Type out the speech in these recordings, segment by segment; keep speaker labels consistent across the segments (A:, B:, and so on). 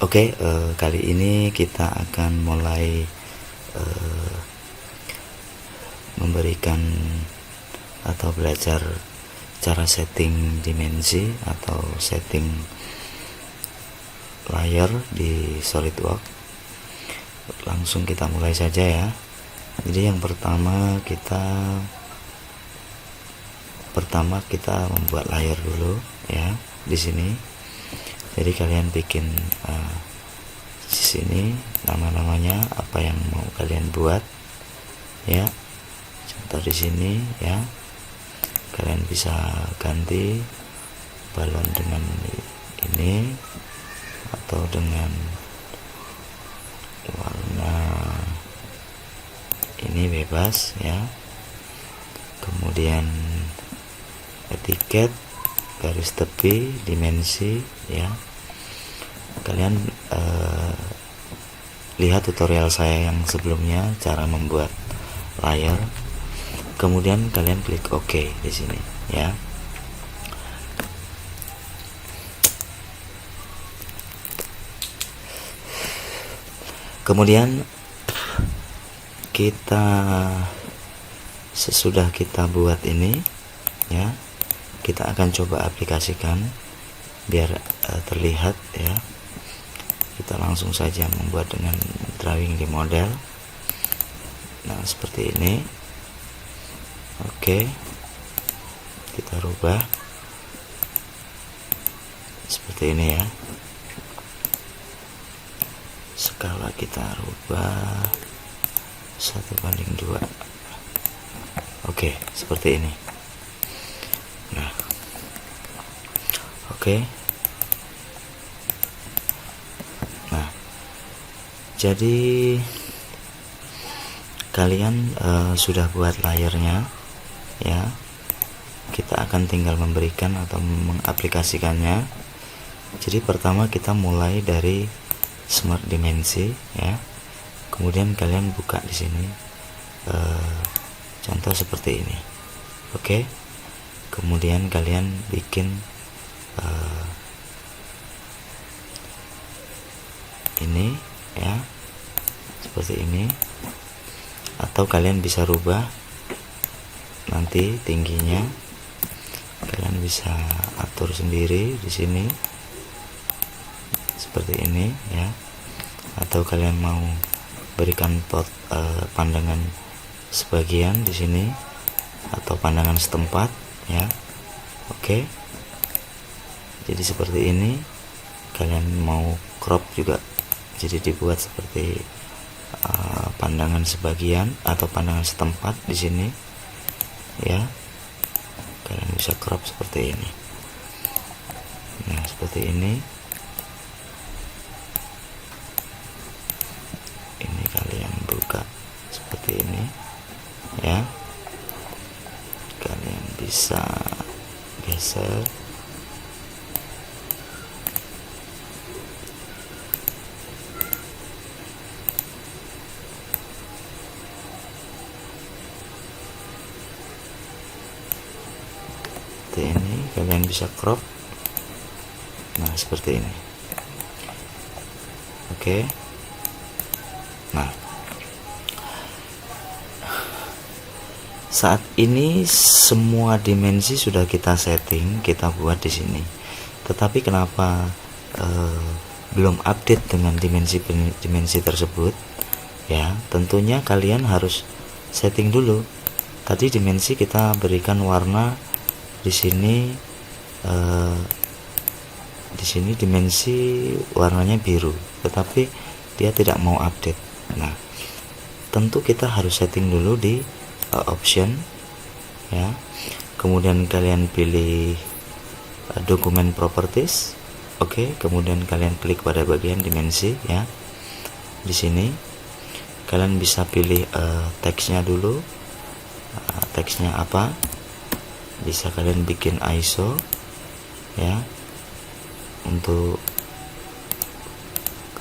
A: Oke, kali ini kita akan mulai memberikan atau belajar cara setting dimensi atau setting layar di SolidWorks. Langsung kita mulai saja ya. Jadi yang pertama kita membuat layar dulu ya di sini. Jadi kalian bikin di sini nama-namanya apa yang mau kalian buat ya. Contoh di sini ya. Kalian bisa ganti balon dengan ini atau dengan warna ini bebas ya. Kemudian etiket, garis tepi, dimensi ya. Kalian lihat tutorial saya yang sebelumnya cara membuat layar. Kemudian kalian klik OK di sini ya. Kemudian sesudah kita buat ini ya, kita akan coba aplikasikan biar terlihat ya. Kita langsung saja membuat dengan drawing di model. Nah seperti ini. Oke, kita rubah seperti ini ya. Skala kita rubah 1:2. Oke, seperti ini. Nah, oke. Nah, jadi kalian sudah buat layarnya ya. Kita akan tinggal memberikan atau mengaplikasikannya. Jadi pertama kita mulai dari Smart Dimensi ya. Kemudian kalian buka di sini contoh seperti ini. Oke. Kemudian kalian bikin ini ya, seperti ini. Atau kalian bisa rubah nanti tingginya, kalian bisa atur sendiri di sini seperti ini ya. Atau kalian mau berikan pandangan sebagian di sini atau pandangan setempat ya. Oke. Jadi seperti ini. Kalian mau crop juga, jadi dibuat seperti pandangan sebagian atau pandangan setempat di sini ya. Kalian bisa crop seperti ini. Nah seperti ini. Ini kalian buka seperti ini ya. Kalian bisa geser seperti ini. Kalian bisa crop. Nah seperti ini. Oke. Nah saat ini semua dimensi sudah kita setting, kita buat di sini. Tetapi kenapa belum update dengan dimensi tersebut ya? Tentunya kalian harus setting dulu. Tadi dimensi kita berikan warna di sini. Di sini dimensi warnanya biru, tetapi dia tidak mau update. Nah tentu kita harus setting dulu di option ya. Kemudian kalian pilih dokumen properties. Oke. Kemudian kalian klik pada bagian dimensi ya. Di sini kalian bisa pilih teksnya dulu. Teksnya apa, bisa kalian bikin ISO ya, untuk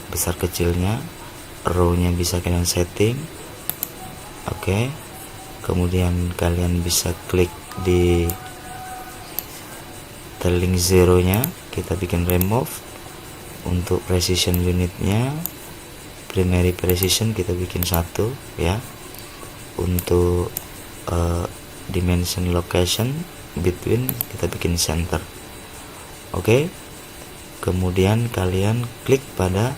A: besar kecilnya. Row-nya bisa kalian setting. Oke. Kemudian kalian bisa klik di trailing zero nya, kita bikin remove Untuk precision unitnya, primary precision kita bikin 1 ya. Untuk dimension location between kita bikin center. Oke. Kemudian kalian klik pada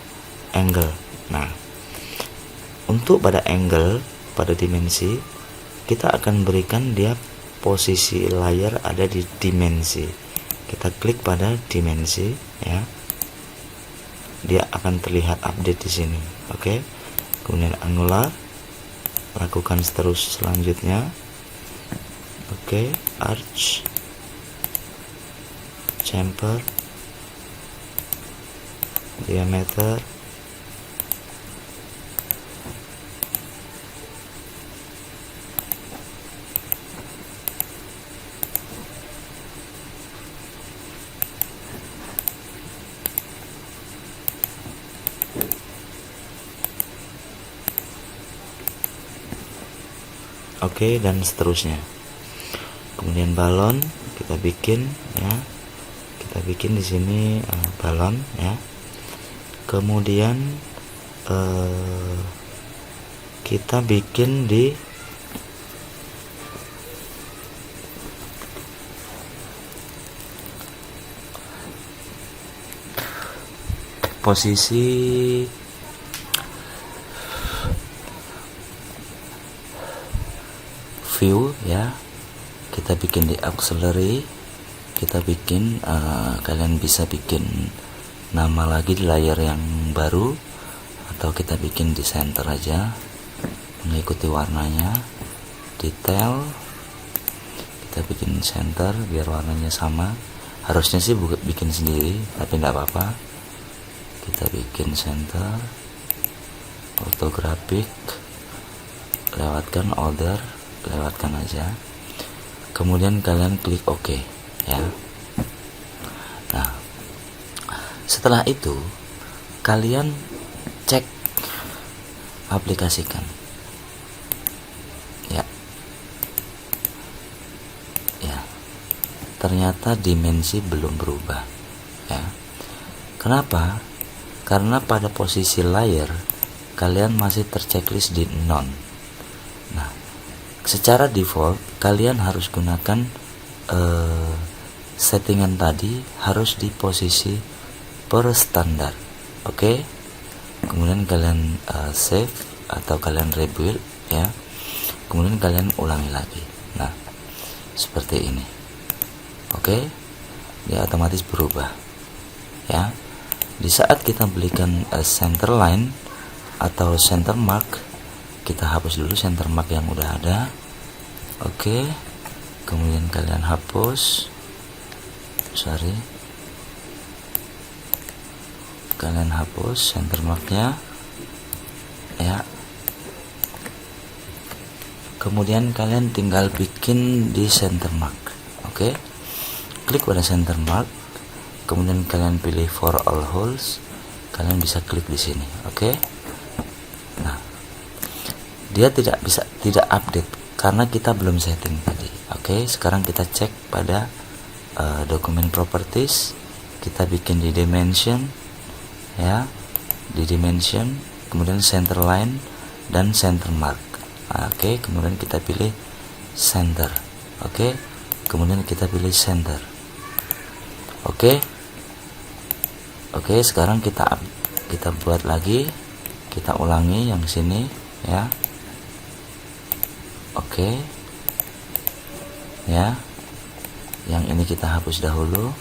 A: angle. Nah, untuk pada angle, pada dimensi, kita akan berikan dia posisi layar ada di dimensi. Kita klik pada dimensi ya. Dia akan terlihat update di sini. Oke. Kemudian angular, lakukan terus selanjutnya. Oke, arch, chamfer, diameter, oke, dan seterusnya. Kemudian balon kita bikin ya. Kita bikin di sini balon ya. Kemudian kita bikin di posisi view ya. Kita bikin di auxiliary, kita bikin kalian bisa bikin nama lagi di layar yang baru, atau kita bikin di center aja mengikuti warnanya. Detail kita bikin center biar warnanya sama. Harusnya sih bikin sendiri, tapi tidak apa-apa. Kita bikin center, ortografik, lewatkan order, lewatkan aja. Kemudian kalian klik OK ya. Nah, setelah itu kalian cek, aplikasikan ya. Ternyata dimensi belum berubah ya. Kenapa? Karena pada posisi layar kalian masih terchecklist di none. Nah, secara default kalian harus gunakan settingan tadi harus di posisi per standar. Oke. Kemudian kalian save atau kalian rebuild ya. Kemudian kalian ulangi lagi. Nah, seperti ini. Oke. Dia otomatis berubah ya. Di saat kita belikan center line atau center mark, kita hapus dulu center mark yang udah ada. Oke. Kemudian kalian hapus, kalian hapus center marknya ya. Kemudian kalian tinggal bikin di center mark. Oke. Klik pada center mark, kemudian kalian pilih for all holes. Kalian bisa klik di sini. Oke. Nah, dia tidak update karena kita belum setting tadi. Oke, sekarang kita cek pada dokumen properties. Kita bikin di dimension ya, di dimension, kemudian center line dan center mark. Oke, kemudian kita pilih center. Oke, kemudian kita pilih center. Oke, sekarang kita buat lagi, kita ulangi yang sini ya. Oke ya, yang ini kita hapus dahulu.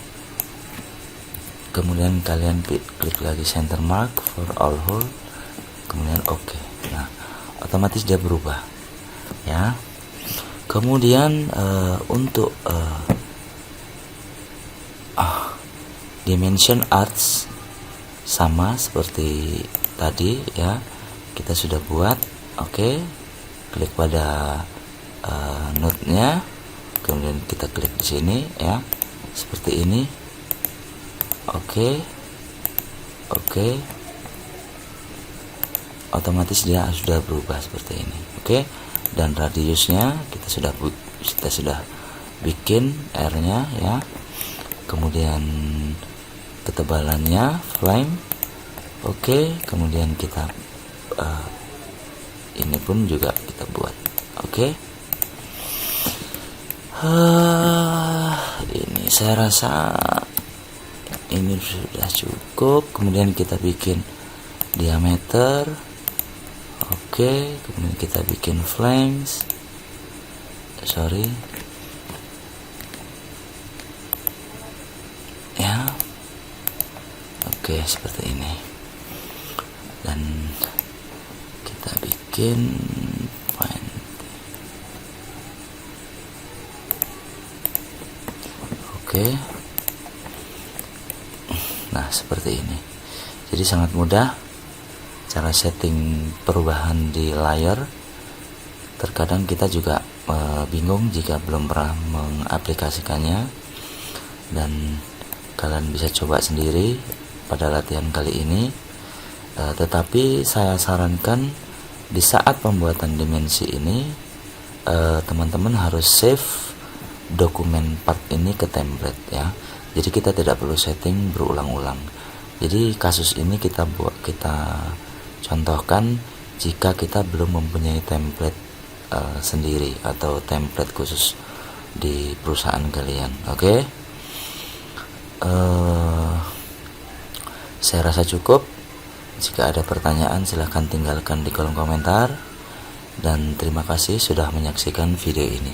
A: Kemudian kalian klik lagi center mark for all hole, kemudian oke. Nah, otomatis dia berubah ya. Kemudian untuk dimension arts sama seperti tadi ya, kita sudah buat. Oke, klik pada node-nya, kemudian kita klik di sini ya, seperti ini. Oke, otomatis dia sudah berubah seperti ini. Oke, dan radiusnya kita sudah bikin R-nya ya. Kemudian ketebalannya flame. Oke, kemudian kita ini pun juga kita buat. Oke. Ini saya rasa ini sudah cukup. Kemudian kita bikin diameter. Oke, kemudian kita bikin flanks. Ya. Oke, seperti ini. Dan kita bikin point. Oke. Nah, seperti ini. Jadi sangat mudah cara setting perubahan di layar. Terkadang kita juga bingung jika belum pernah mengaplikasikannya, dan kalian bisa coba sendiri pada latihan kali ini. Tetapi saya sarankan di saat pembuatan dimensi ini teman-teman harus save dokumen part ini ke template ya. Jadi kita tidak perlu setting berulang-ulang. Jadi kasus ini kita contohkan jika kita belum mempunyai template sendiri atau template khusus di perusahaan kalian. Oke. Saya rasa cukup. Jika ada pertanyaan silahkan tinggalkan di kolom komentar, dan terima kasih sudah menyaksikan video ini.